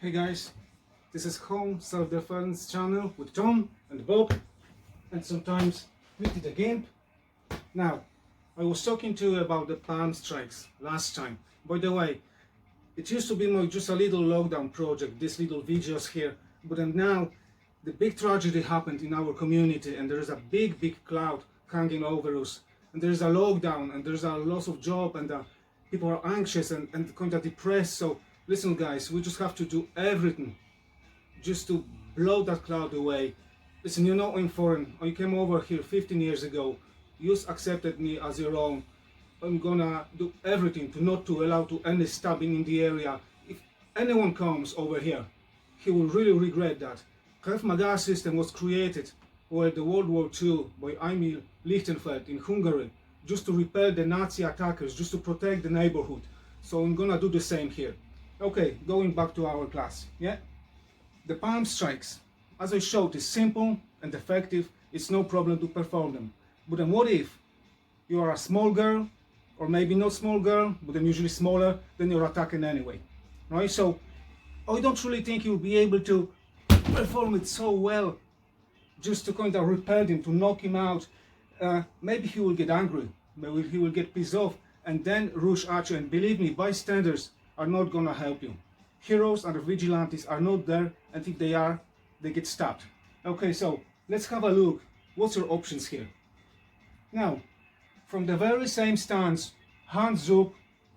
Hey guys, this is Home Self-Defense channel with Tom and Bob, and sometimes Nitty the Gimp. Now, I was talking to you about the palm strikes last time. By the way, it used to be just a little lockdown project, these little videos here, but then now the big tragedy happened in our community and there is a big cloud hanging over us, and there is a lockdown and there's a loss of job, and people are anxious and kind of depressed. So listen guys, we just have to do everything just to blow that cloud away. Listen, you know I'm foreign. I came over here 15 years ago. You accepted me as your own. I'm gonna do everything to not to allow to any stabbing in the area. If anyone comes over here, he will really regret that. Krav Maga system was created while the World War II by Emil Lichtenfeld in Hungary, just to repel the Nazi attackers, just to protect the neighborhood. So I'm gonna do the same here. Okay, going back to our class, yeah? The palm strikes, as I showed, is simple and effective. It's no problem to perform them. But then what if you are a small girl, or maybe not small girl, but then usually smaller, then you're attacking anyway, right? So I don't really think you'll be able to perform it so well, just to kind of repel him, to knock him out. Maybe he will get angry, maybe he will get pissed off, and then rush at you. And believe me, bystanders are not gonna help you. Heroes and vigilantes are not there, and if they are, they get stabbed. Okay, so let's have a look. What's your options here? Now, from the very same stance, hands up,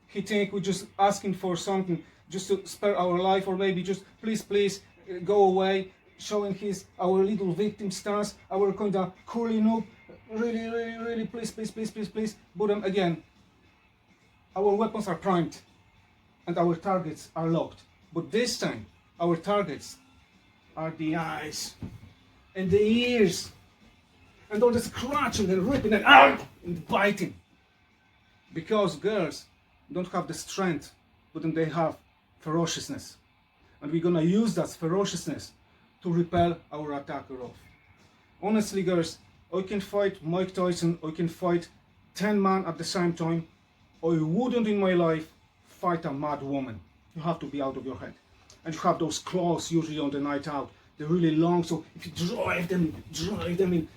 he think we're just asking for something, just to spare our life, or maybe just please go away, showing our little victim stance, our kind of cooling up, really please. But again, our weapons are primed and our targets are locked. But this time, our targets are the eyes and the ears and all the scratching and ripping and biting. Because girls don't have the strength, but then they have ferociousness. And we're gonna use that ferociousness to repel our attacker off. Honestly, girls, I can fight Mike Tyson, I can fight 10 men at the same time. I wouldn't in my life fight a mad woman. You have to be out of your head. And you have those claws usually on the night out. They're really long, so if you drive them in,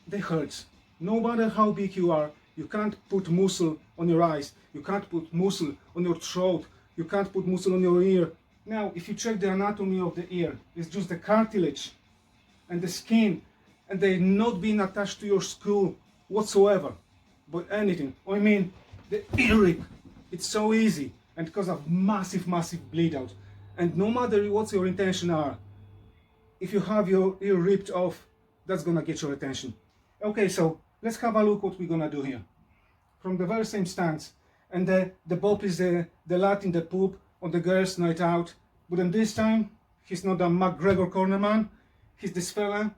they hurt. No matter how big you are, you can't put muscle on your eyes, you can't put muscle on your throat, you can't put muscle on your ear. Now, if you check the anatomy of the ear, it's just the cartilage and the skin, and they're not being attached to your skull whatsoever. But anything, I mean, the ear rip, it's so easy, and because of massive bleed out. And no matter what your intention are, if you have your ear ripped off, that's gonna get your attention. Okay, so let's have a look what we're gonna do here. From the very same stance, and the Bob is the lad in the pub on the girls' night out, but then this time, he's not a McGregor cornerman, he's this fella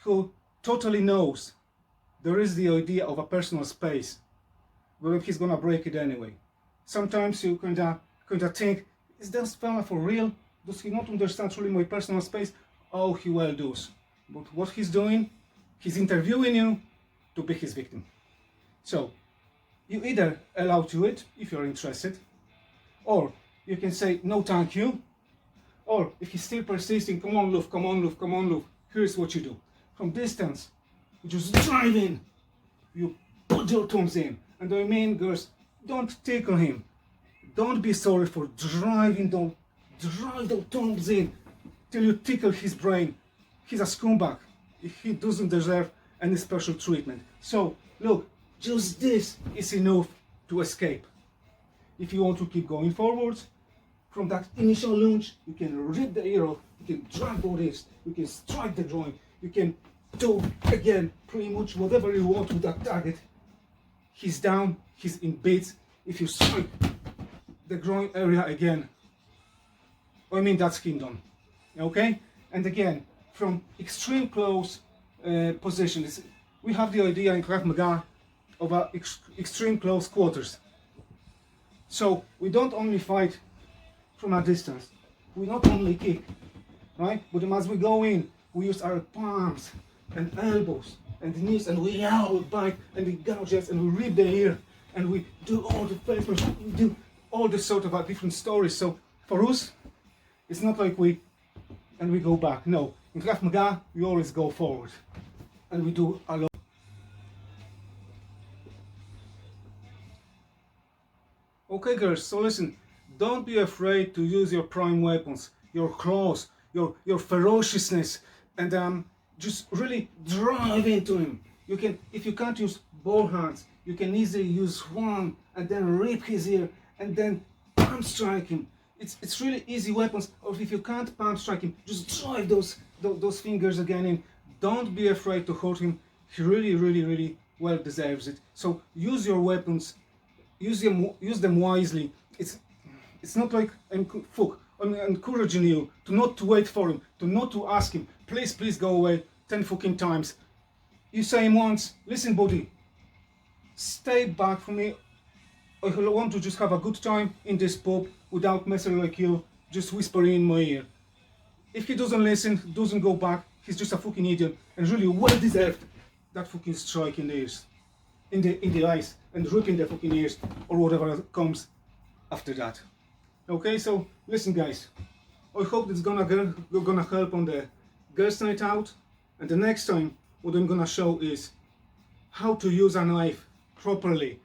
who totally knows there is the idea of a personal space, but he's gonna break it anyway. Sometimes you kinda think, is this fella for real? Does he not understand truly my personal space? Oh, he well does. But what he's doing, he's interviewing you to be his victim. So, you either allow to it, if you're interested, or you can say, no thank you, or if he's still persisting, come on Luf, here's what you do. From distance, you just drive in, you put your thumbs in, and I mean, girls, don't tickle him. Don't be sorry for driving, don't drive the thumbs in till you tickle his brain. He's a scumbag. He doesn't deserve any special treatment. So, look, just this is enough to escape. If you want to keep going forwards, from that initial lunge, you can rip the ear off, you can drag the wrist, you can strike the groin, you can do, again, pretty much whatever you want with that target. He's down, he's in bits. If you strike the groin area again, I mean, that's skin done. Okay? And again, from extreme close positions, we have the idea in Krav Maga of extreme close quarters. So we don't only fight from a distance, we not only kick, right? But as we go in, we use our palms and elbows and knees, and we yell, we bite, and we gouge, and we rip the ear, and we do all the papers, we do all the sort of different stories. So for us, It's not like we go back. No, in Krav Maga we always go forward, and we do a lot. Okay girls, so listen, don't be afraid to use your prime weapons, your claws, your ferociousness, and just really drive into him. You can, if you can't use both hands, you can easily use one and then rip his ear and then palm strike him. It's really easy weapons. Or if you can't palm strike him, just drive those fingers again in. Don't be afraid to hurt him. He really well deserves it. So use your weapons. Use them wisely. It's not like I'm encouraging you to not to wait for him, to not to ask him, please go away 10 fucking times. You say him once, listen buddy, stay back from me. I want to just have a good time in this pub without messing like you, just whispering in my ear. If he doesn't listen, doesn't go back, he's just a fucking idiot and really well deserved that fucking strike in the ears. In the eyes and ripping the fucking ears or whatever comes after that. Okay, so listen guys, I hope it's gonna help on the girls' night out, and the next time what I'm gonna show is how to use a knife properly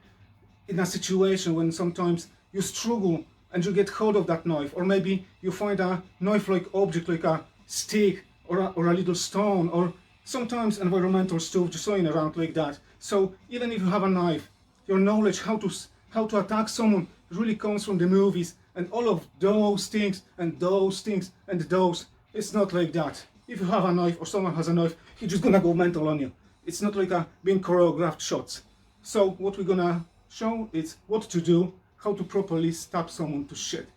in a situation when sometimes you struggle and you get hold of that knife, or maybe you find a knife-like object like a stick or a little stone, or sometimes environmental stuff just lying around like that. So even if you have a knife, your knowledge how to attack someone really comes from the movies and all of those things and those things and those. It's not like that. If you have a knife or someone has a knife, he's just gonna go mental on you. It's not like being choreographed shots. So what we're gonna show is what to do, how to properly stab someone to shit.